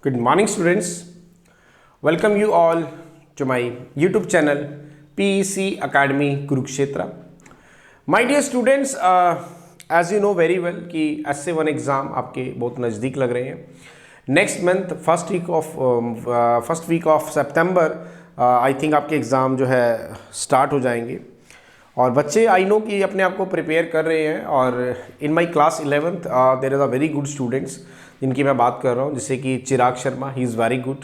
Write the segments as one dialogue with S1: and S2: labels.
S1: Good morning, students. Welcome you all to my YouTube channel PEC Academy Kurukshetra. My dear students, as you know very well कि SA1 exam आपके बहुत नज़दीक लग रहे हैं. Next month first week of September I think आपके exam जो है स्टार्ट हो जाएंगे और बच्चे आई नो कि अपने आप को प्रिपेयर कर रहे हैं. और in my class 11th there is a very good students जिनकी मैं बात कर रहा हूँ, जैसे कि Chirag Sharma. He is very good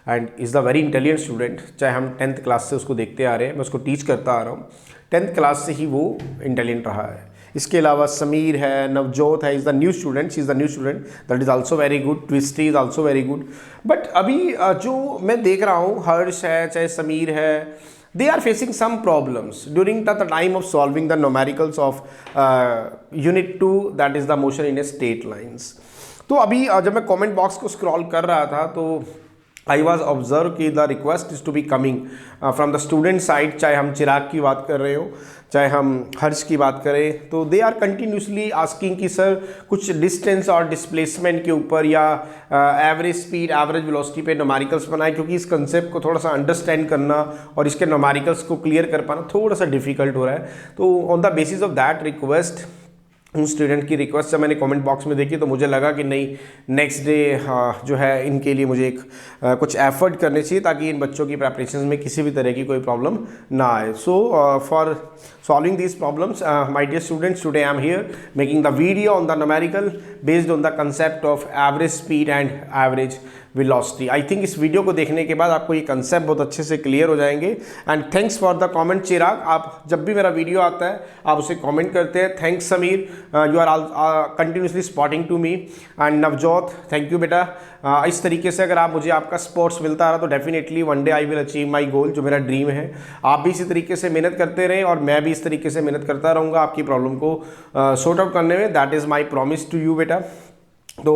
S1: and is the very intelligent student. चाहे हम 10th क्लास से उसको देखते आ रहे हैं, मैं उसको टीच करता आ रहा हूँ. 10th क्लास से ही वो इंटेलिजेंट रहा है. इसके अलावा समीर है, नवजोत है, is the new student. She is the new student that is also very good. Twisty is also very good. But अभी जो मैं देख रहा हूँ, हर्ष है, चाहे समीर है, they are facing some problems during the time of solving the numericals of unit 2, that is the motion in a straight lines. तो अभी जब मैं कमेंट बॉक्स को स्क्रॉल कर रहा था तो आई वॉज ऑब्जर्व कि the request is to be coming from the student side. चाहे हम चिराग की बात कर रहे हो, चाहे हम हर्ष की बात करें, तो दे आर कंटिन्यूसली आस्किंग कि सर कुछ डिस्टेंस और डिस्प्लेसमेंट के ऊपर या एवरेज स्पीड, एवरेज वेलोसिटी पे न्यूमेरिकल्स बनाए, क्योंकि इस कंसेप्ट को थोड़ा सा अंडरस्टैंड करना और इसके न्यूमेरिकल्स को क्लियर कर पाना थोड़ा सा डिफिकल्ट हो रहा है. तो on the basis of that request, उन स्टूडेंट की रिक्वेस्ट जब मैंने कमेंट बॉक्स में देखी तो मुझे लगा कि नहीं, नेक्स्ट डे जो है इनके लिए मुझे कुछ एफर्ट करने चाहिए ताकि इन बच्चों की प्रेपरेशन में किसी भी तरह की कोई प्रॉब्लम ना आए. So for solving these problems, my dear students, today I am here making the video on the numerical based on the concept of average speed and average velocity. I think इस video को देखने के बाद आपको ये concept बहुत अच्छे से क्लियर हो जाएंगे. And thanks for the comment Chirag. आप जब भी मेरा वीडियो आता है आप उसे कमेंट करते हैं. Thanks Sameer, you are continuously spotting to me. And Navjot, thank you बेटा. इस तरीके से अगर आप मुझे आपका सपोर्ट्स मिलता रहा तो definitely one day I will achieve my goal, जो मेरा ड्रीम है. आप भी इसी तरीके से मेहनत करते रहें और मैं भी इस तरीके से मेहनत करता रहूँगा आपकी प्रॉब्लम को सॉर्ट आउट करने में. That is my promise to you बेटा. तो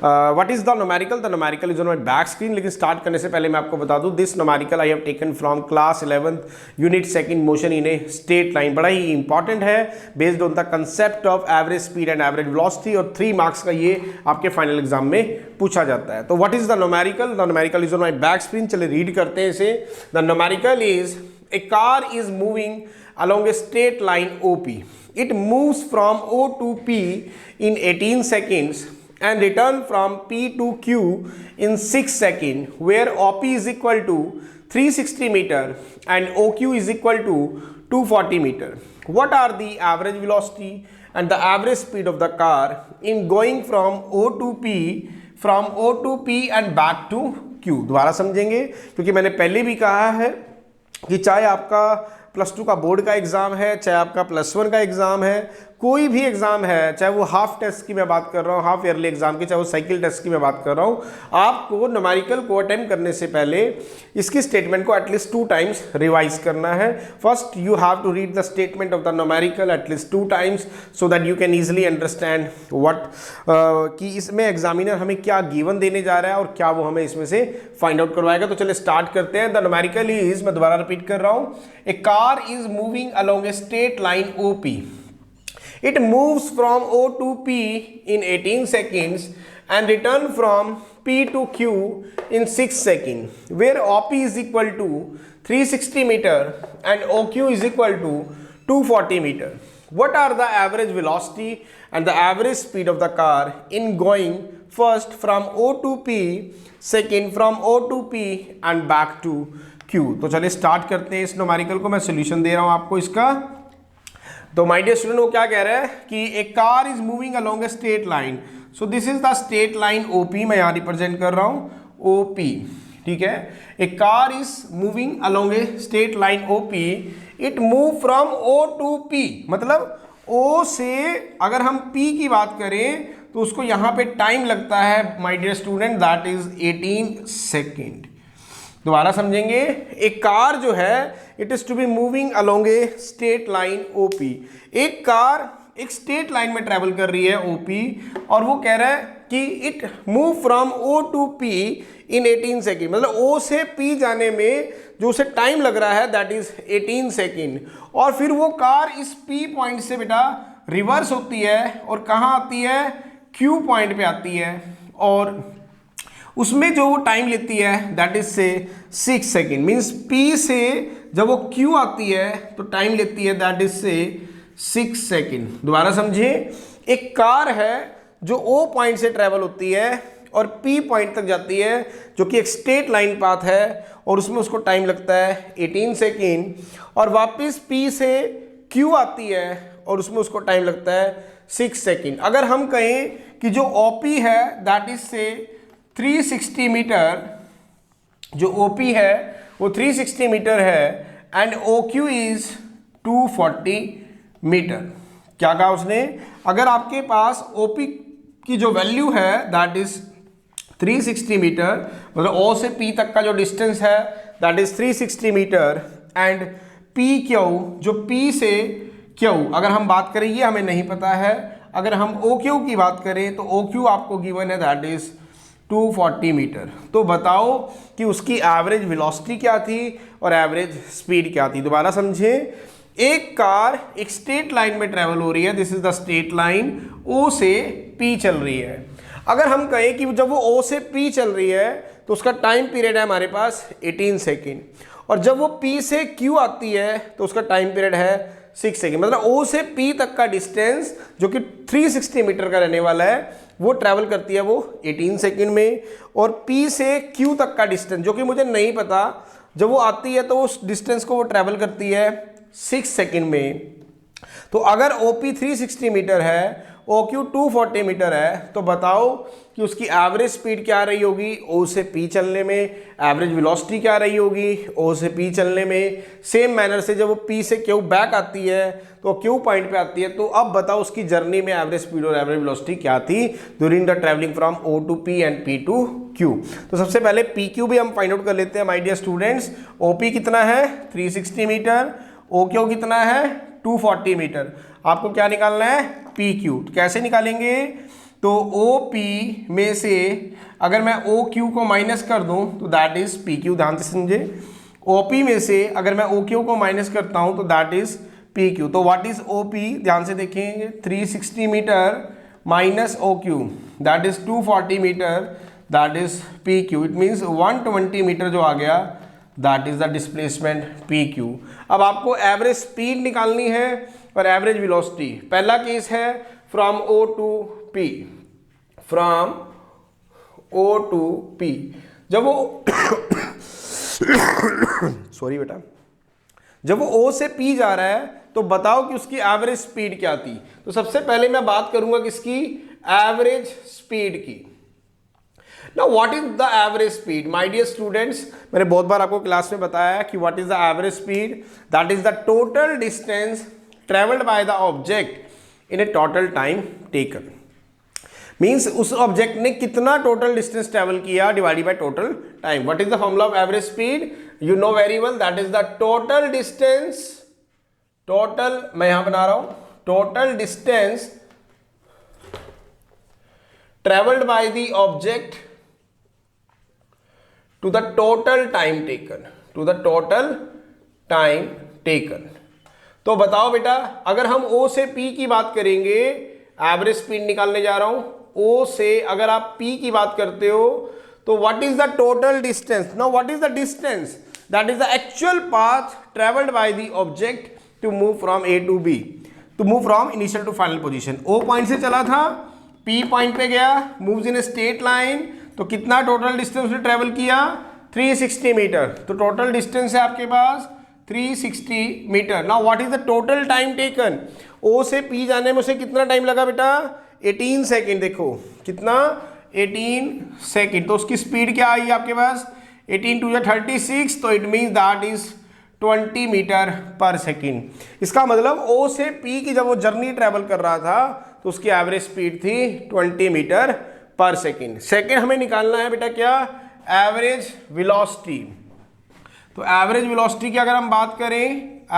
S1: what is the numerical? The numerical is on my back screen. लेकिन स्टार्ट करने से पहले मैं आपको बता दूं, this numerical I have taken from class 11th unit 2 motion in a straight line. बड़ा ही इंपॉर्टेंट है, based on the concept of average speed and average velocity, और 3 मार्क्स का ये आपके फाइनल एग्जाम में पूछा जाता है. तो what is the numerical? The numerical is on my back screen. चलिए रीड करते हैं इसे. The numerical is a car is moving along a straight line OP. It moves from O to P in 18 seconds and return from P to Q in 6 seconds, where OP is equal to 360 meter and OQ is equal to 240 meter. What are the average velocity and the average speed of the car in going from O to P and back to Q? दोबारा समझेंगे, क्योंकि मैंने पहले भी कहा है कि चाहे आपका +2 का बोर्ड का एग्ज़ाम है, चाहे आपका +1 का एग्ज़ाम है, कोई भी एग्ज़ाम है, चाहे वो हाफ टेस्ट की मैं बात कर रहा हूँ, हाफ ईयरली एग्ज़ाम की, चाहे वो साइकिल टेस्ट की मैं बात कर रहा हूँ, आपको न्यूमेरिकल को अटेम्प्ट करने से पहले इसकी स्टेटमेंट को एटलीस्ट 2 टाइम्स रिवाइज करना है. First you have to read the statement of the numerical at least 2 times so that you can easily understand what कि इसमें एग्जामिनर हमें क्या गिवन देने जा रहा है और क्या वो हमें इसमें से फाइंड आउट करवाएगा. तो चलिए स्टार्ट करते हैं. द न्यूमेरिकल इज, मैं दोबारा रिपीट कर रहा हूँ, a car is moving along a straight line OP. It moves from O to P in 18 seconds and return from P to Q in 6 seconds, where OP is equal to 360 meter and OQ is equal to 240 meter. What are the average velocity and the average speed of the car in going first from O to P, second from O to P and back to Q? तो चलिए start करते हैं इस numerical को. मैं solution दे रहा हूँ आपको इसका. तो माय डियर स्टूडेंट, वो क्या कह रहा है कि a car is moving along a straight line. So this is the straight line OP. मैं यहाँ रिप्रेजेंट कर रहा हूँ OP, ठीक है. A car is moving along a straight line OP. It move from O to P, मतलब O से अगर हम P की बात करें तो उसको यहाँ पे टाइम लगता है my dear student, that is 18 second. दोबारा समझेंगे. एक कार जो है, it is to be moving along a straight line OP. एक कार एक स्ट्रेट लाइन में ट्रेवल कर रही है OP, और वो कह रहा है कि it move from O to P in 18 second, मतलब O से P जाने में जो उसे टाइम लग रहा है दैट इज 18 सेकेंड. और फिर वो कार इस P पॉइंट से बेटा रिवर्स होती है और कहाँ आती है? Q पॉइंट पे आती है. और उसमें जो वो टाइम लेती है दैट इज से 6 सेकेंड। मीन्स P से जब वो Q आती है तो टाइम लेती है दैट इज से 6 सेकेंड। दोबारा समझिए, एक कार है जो O पॉइंट से ट्रेवल होती है और P पॉइंट तक जाती है, जो कि एक स्ट्रेट लाइन पाथ है, और उसमें उसको टाइम लगता है 18 सेकेंड। और वापस P से Q आती है और उसमें उसको टाइम लगता है 6 सेकेंड। अगर हम कहें कि जो OP है दैट इज से 360 मीटर, जो OP है वो 360 मीटर है एंड OQ इज 240 मीटर। क्या कहा उसने? अगर आपके पास OP की जो वैल्यू है दैट इज 360 मीटर, मतलब O से P तक का जो डिस्टेंस है that is 360 metre, and PQ जो P से Q, अगर हम बात करें ये हमें नहीं पता है, अगर हम OQ की बात करें तो OQ आपको गिवन है दैट इज 240 मीटर। तो बताओ कि उसकी एवरेज वेलोसिटी क्या थी और एवरेज स्पीड क्या थी। दोबारा समझे, एक कार एक स्ट्रेट लाइन में ट्रेवल हो रही है, this is the straight line, O से P चल रही है। अगर हम कहें कि जब वो O से P चल रही है तो उसका टाइम पीरियड है हमारे पास 18 सेकेंड, और जब वो P से Q आती है तो उसका टाइम पीरियड है 6 सेकेंड। मतलब O से P तक का डिस्टेंस जो कि 360 मीटर का रहने वाला है वो ट्रैवल करती है वो 18 सेकेंड में, और P से Q तक का डिस्टेंस जो कि मुझे नहीं पता, जब वो आती है तो उस डिस्टेंस को वो ट्रैवल करती है 6 सेकेंड में। तो अगर OP 360 मीटर है, OQ 240 मीटर है, तो बताओ कि उसकी एवरेज स्पीड क्या रही होगी O से P चलने में, एवरेज वेलोसिटी क्या रही होगी O से P चलने में। सेम मैनर से जब वो P से Q बैक आती है तो Q पॉइंट पे आती है, तो अब बताओ उसकी जर्नी में एवरेज स्पीड और एवरेज वेलोसिटी क्या थी during the travelling from O to P and P to Q। तो सबसे पहले PQ भी हम फाइंड आउट कर लेते हैं माय डियर स्टूडेंट्स। OP कितना है 360 मीटर, OQ कितना है 240 मीटर। आपको क्या निकालना है PQ। तो कैसे निकालेंगे? तो OP में से अगर मैं OQ को माइनस कर दूं तो दैट इज PQ। ध्यान से समझे, OP में से अगर मैं OQ को माइनस करता हूं तो दैट इज PQ। तो व्हाट इज OP? ध्यान से देखेंगे, 360 metre minus OQ that is 240 metre, that is PQ। It means 120 metre जो आ गया that is the displacement PQ। अब आपको एवरेज स्पीड निकालनी है और एवरेज वेलोसिटी। पहला केस है from O to P, from O to P। जब वो सॉरी बेटा, जब वो O से P जा रहा है तो बताओ कि उसकी एवरेज स्पीड क्या थी। तो सबसे पहले मैं बात करूंगा किसकी? एवरेज स्पीड की। Now what is the average speed? My dear students, मैंने बहुत बार आपको क्लास में बताया कि what is the average speed? That is the total distance traveled by the object in a total time taken. Means उस object ने कितना total distance travel किया divided by total time. What is the formula of average speed? You know very well, that is the total distance, total मैं यहां बना रहा हूं, total distance travelled by the object to the total time taken, to the total time taken। तो बताओ बेटा, अगर हम O से P की बात करेंगे, एवरेज स्पीड निकालने जा रहा हूं, O से अगर आप P की बात करते हो तो what is the total distance? Now what is the distance? That is the actual path travelled by the object to move from A to B, to move from initial to final position. O point से चला था, P point पे गया, moves in a straight line, तो कितना total distance उसने travel किया? 360 metre. तो टोटल डिस्टेंस है आपके पास 360 metre. Now what is the total time taken? O से P जाने में उसे कितना टाइम लगा बेटा? 18 सेकेंड। देखो कितना, 18 सेकेंड। तो उसकी स्पीड क्या आई आपके पास? 18 टू 36, तो it means that is 20 metre per second. इसका मतलब O से P की जब वो जर्नी ट्रेवल कर रहा था तो उसकी एवरेज स्पीड थी 20 मीटर पर सेकेंड। सेकेंड हमें निकालना है बेटा क्या? Average velocity. तो एवरेज वेलोसिटी की अगर हम बात करें,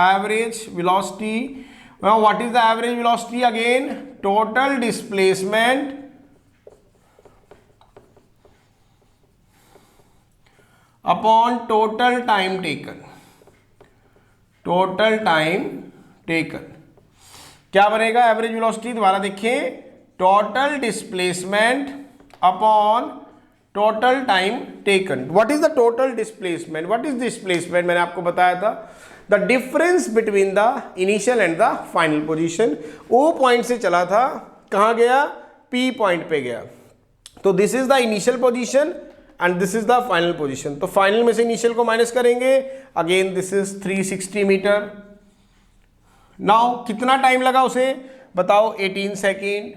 S1: average velocity, what is the average velocity? Again total displacement upon total time taken, total time taken. क्या बनेगा एवरेज वेलोसिटी? दोबारा देखिए, total displacement upon total time taken. What is the total displacement? What is displacement? मैंने आपको बताया था the difference between the initial and the final position. O point से चला था, कहां गया? पी पॉइंट पे गया। तो this is the initial position and this is the final position. तो फाइनल में से इनिशियल को माइनस करेंगे, again this is 360 metre. Now कितना टाइम लगा उसे बताओ? 18 सेकेंड।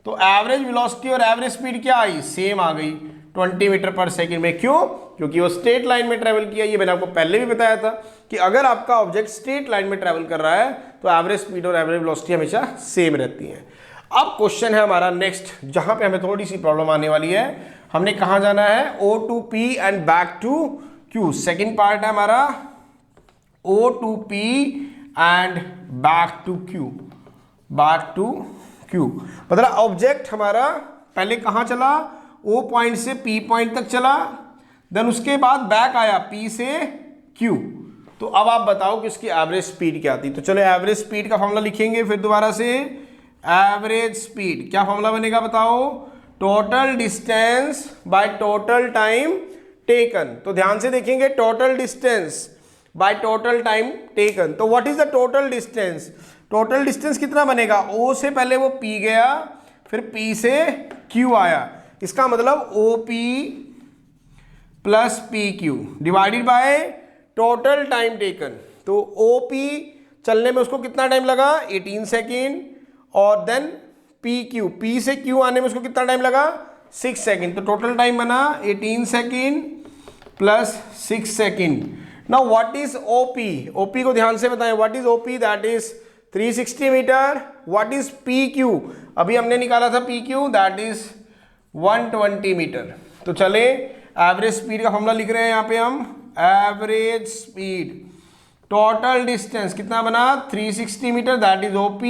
S1: तो एवरेज वेलोसिटी और एवरेज स्पीड क्या आई? सेम आ गई, 20 मीटर पर सेकेंड में। क्यों? क्योंकि वो स्ट्रेट लाइन में ट्रेवल किया। ये मैंने आपको पहले भी बताया था कि अगर आपका ऑब्जेक्ट स्ट्रेट लाइन में ट्रेवल कर रहा है तो एवरेज स्पीड और एवरेज वेलोसिटी हमेशा सेम रहती है। अब क्वेश्चन है हमारा नेक्स्ट, जहां पे हमें थोड़ी सी प्रॉब्लम आने वाली है। हमने कहां जाना है? O to P and back to Q। Second part है हमारा O to P and back to Q। Back to Q मतलब ऑब्जेक्ट हमारा पहले कहां चला? O पॉइंट से P पॉइंट तक चला, देन उसके बाद बैक आया P से Q। तो अब आप बताओ कि उसकी एवरेज स्पीड क्या थी? तो चलो एवरेज स्पीड का फॉर्मूला लिखेंगे फिर दोबारा से। एवरेज स्पीड क्या फॉर्मूला बनेगा बताओ? Total distance by total time taken. तो ध्यान से देखेंगे, total distance by total time taken. तो what is the total distance? Total distance कितना बनेगा? O से पहले वो P गया, फिर P से Q आया। इसका मतलब OP plus PQ divided by total time taken. तो OP चलने में उसको कितना टाइम लगा? 18 सेकेंड। और देन PQ, P से Q आने में उसको कितना टाइम लगा? 6 सेकेंड। तो टोटल टाइम बना 18 second plus 6 second. Now what is OP? OP को ध्यान से बताएं। What is OP? That is 360 metre. What is PQ? अभी हमने निकाला था PQ, दैट इज 120 मीटर। तो चले एवरेज स्पीड का फॉर्मूला लिख रहे हैं यहाँ पे हम। एवरेज स्पीड टोटल डिस्टेंस कितना बना? 360 metre, that is OP।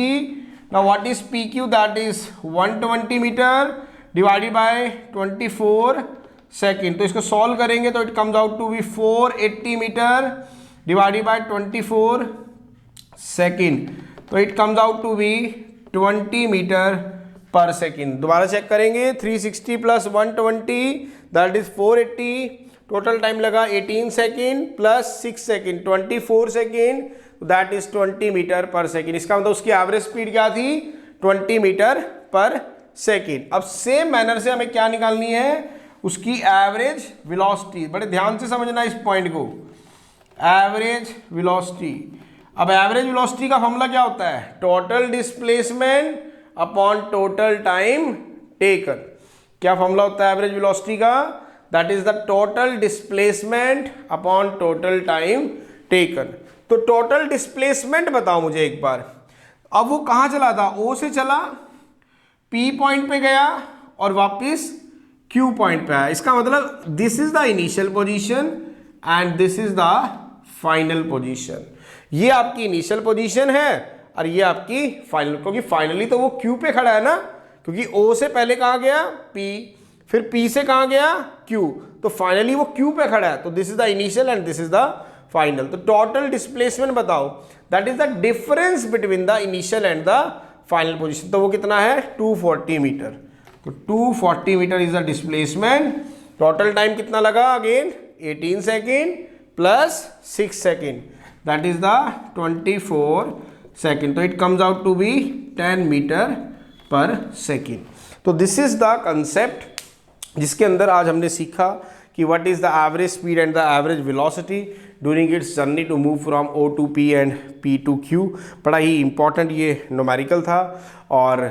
S1: Now what is PQ? That is 120 metre divided by 24 second. तो इसको सॉल्व करेंगे तो it comes out to be 480 metre divided by 24 second. तो it comes out to be 20 metre per second. दोबारा check करेंगे, 360 plus 120 that is 480। Total time लगा 18 second plus 6 second 24 second, that is 20 metre per second. इसका मतलब उसकी average speed क्या थी? 20 metre per second. अब सेम मैनर से हमें क्या निकालनी है? उसकी एवरेज वेलोसिटी। बड़े ध्यान से समझना इस पॉइंट को, एवरेज वेलोसिटी। अब एवरेज वेलोसिटी का फॉर्मूला क्या होता है? Total displacement upon total time taken. क्या फॉर्मूला होता है एवरेज वेलोसिटी का? That is the total displacement upon total time taken. तो टोटल डिस्प्लेसमेंट बताओ मुझे एक बार। अब वो कहां चला था? O से चला, P पॉइंट पे गया और वापस Q पॉइंट पे आया। इसका मतलब this is the initial position and this is the final position. ये आपकी इनिशियल पोजीशन है और ये आपकी फाइनल, क्योंकि फाइनली तो वो Q पे खड़ा है ना, क्योंकि O से पहले कहाँ गया? P, फिर P से कहाँ गया? Q। तो फाइनली वो Q पे खड़ा है। तो this is the initial and this is the final. तो टोटल डिस्प्लेसमेंट बताओ, that is the difference between the initial and the final position. तो वो कितना है? 240 मीटर। तो 240 metre is the displacement. Total time कितना लगा? Again 18 second plus 6 second, that is the 24 second. तो it comes out to be 10 metre per second. तो this is the concept जिसके अंदर आज हमने सीखा कि what is the average speed and the average velocity during its journey to move from O to P and P to Q। बड़ा ही important ये न्यूमेरिकल था और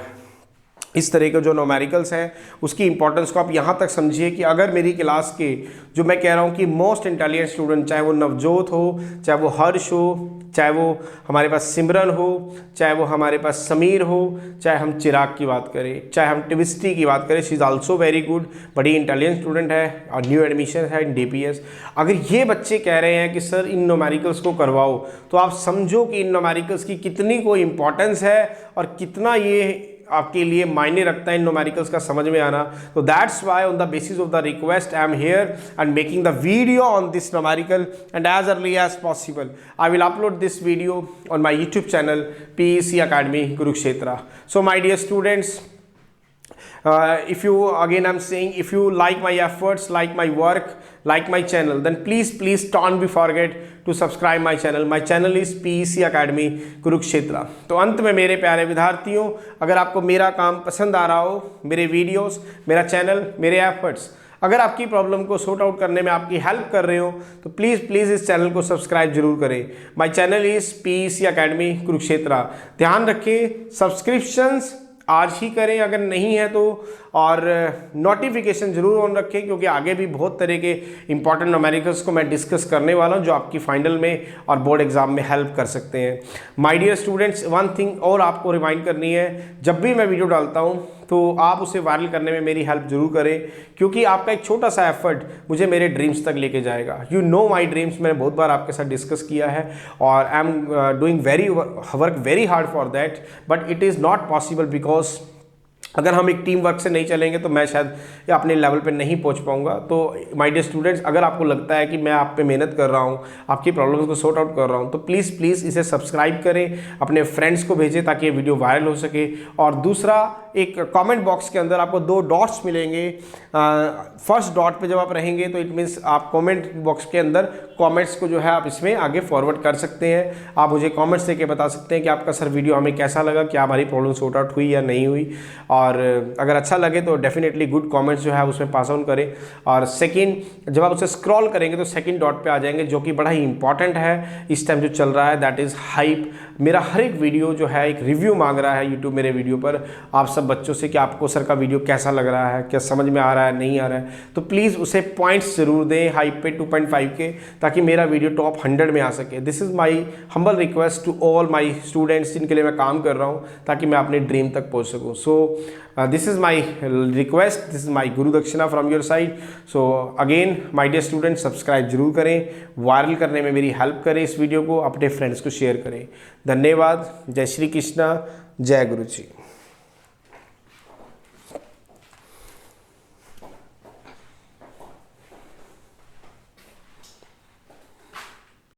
S1: इस तरह के जो न्यूमेरिकल्स हैं उसकी इंपॉर्टेंस को आप यहाँ तक समझिए कि अगर मेरी क्लास के जो मैं कह रहा हूँ कि मोस्ट इंटेलिजेंट स्टूडेंट, चाहे वो नवजोत हो, चाहे वो हर्ष हो, चाहे वो हमारे पास सिमरन हो, चाहे वो हमारे पास समीर हो, चाहे हम चिराग की बात करें, चाहे हम ट्विस्टी की बात करें, she is also very good, बड़ी इंटेलिजेंट स्टूडेंट है और न्यू एडमिशन है इन DPS। अगर ये बच्चे कह रहे हैं कि सर इन न्यूमेरिकल्स को करवाओ, तो आप समझो कि इन न्यूमेरिकल्स की कितनी कोई इंपॉर्टेंस है और कितना ये आपके लिए मायने रखता है इन न्यूमेरिकल्स का समझ में आना। तो that's why on the basis of the request I am here and making the video on this numerical and as early as possible I will upload this video on my YouTube channel PEC Academy Kurukshetra. So my dear students, if you, again I'm saying, if you like my efforts, like my work, like my channel, then please don't be forget to subscribe my channel. My channel is PEC Academy Kurukshetra. तो अंत में मेरे प्यारे विद्यार्थियों, अगर आपको मेरा काम पसंद आ रहा हो, मेरे वीडियोस, मेरा चैनल, मेरे एफर्ट्स अगर आपकी प्रॉब्लम को सॉर्ट आउट करने में आपकी हेल्प कर रहे हो, तो प्लीज़ इस चैनल को सब्सक्राइब जरूर करें। My channel is PEC Academy Kurukshetra. ध्यान रखें, सब्सक्रिप्शंस आज ही करें अगर नहीं है तो, और नोटिफिकेशन जरूर ऑन रखें, क्योंकि आगे भी बहुत तरह के इंपॉर्टेंट न्यूमेरिकल्स को मैं डिस्कस करने वाला हूं जो आपकी फाइनल में और बोर्ड एग्जाम में हेल्प कर सकते हैं। My dear students, one thing और आपको रिमाइंड करनी है, जब भी मैं वीडियो डालता हूं तो आप उसे वायरल करने में मेरी हेल्प जरूर करें, क्योंकि आपका एक छोटा सा एफर्ट मुझे मेरे ड्रीम्स तक लेके जाएगा। यू नो माई ड्रीम्स, मैंने बहुत बार आपके साथ डिस्कस किया है, और I am doing work very hard for that, but it is not possible because अगर हम एक टीम वर्क से नहीं चलेंगे तो मैं शायद अपने लेवल पे नहीं पहुंच पाऊंगा। तो माय डियर स्टूडेंट्स, अगर आपको लगता है कि मैं आप पे मेहनत कर रहा हूं, आपकी प्रॉब्लम्स को सॉर्ट आउट कर रहा हूं, तो प्लीज़ इसे सब्सक्राइब करें, अपने फ्रेंड्स को भेजें ताकि ये वीडियो वायरल हो सके। और दूसरा, एक कमेंट बॉक्स के अंदर आपको 2 डॉट्स मिलेंगे। फर्स्ट डॉट पे जब आप रहेंगे तो इट मीन्स आप कमेंट बॉक्स के अंदर कमेंट्स को जो है आप इसमें आगे फॉरवर्ड कर सकते हैं। आप मुझे कमेंट्स देके बता सकते हैं कि आपका सर वीडियो हमें कैसा लगा, क्या हमारी प्रॉब्लम सॉर्ट आउट हुई या नहीं हुई, और अगर अच्छा लगे तो डेफिनेटली गुड कमेंट्स जो है उसमें पास ऑन करें। और सेकंड, जब आप उसे स्क्रॉल करेंगे तो सेकंड डॉट पे आ जाएंगे, जो कि बड़ा ही इंपॉर्टेंट है इस टाइम जो चल रहा है, दैट इज़ हाइप। मेरा हर एक वीडियो जो है एक रिव्यू मांग रहा है यूट्यूब मेरे वीडियो पर आप सब बच्चों से कि आपको सर का वीडियो कैसा लग रहा है, क्या समझ में आ रहा है, नहीं आ रहा है। तो प्लीज़ उसे पॉइंट्स जरूर दें हाइप पे 2.5 के, ताकि मेरा वीडियो टॉप 100 में आ सके। This is my humble request to all my students जिनके लिए मैं काम कर रहा हूँ, ताकि मैं अपने ड्रीम तक पहुँच सकूँ। सो this is my request, this is my guru dakshina from your side. So again my dear students, subscribe जरूर करें, वायरल करने में मेरी हेल्प करें, इस वीडियो को अपने फ्रेंड्स को शेयर करें। धन्यवाद। जय श्री कृष्णा, जय गुरु जी।